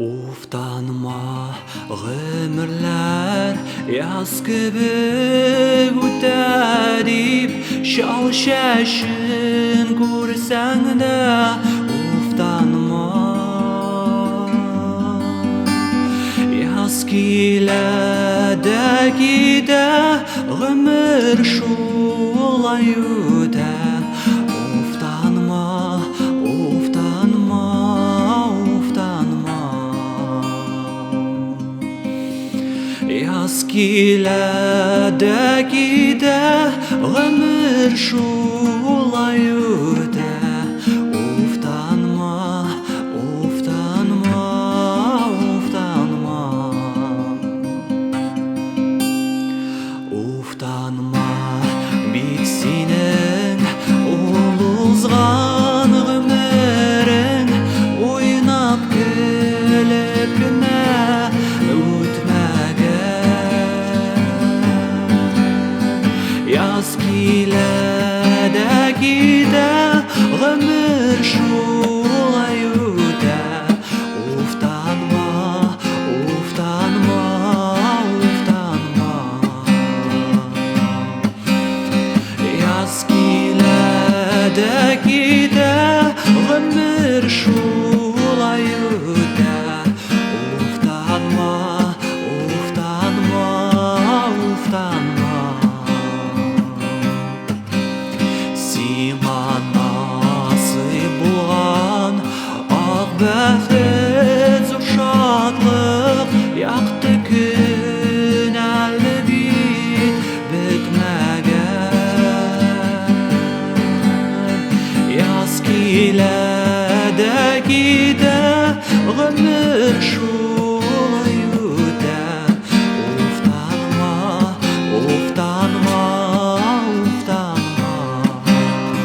Уфтанма ғұмырлар яз кебек үтә дип, шал шашын күрсәң дә уфтанма. Яз килә дә китә, ғұмыр шулай үтә. Уфтанма, уфтанма, уфтанма. Яз килә дә китә, ғұмыр шулай үтә.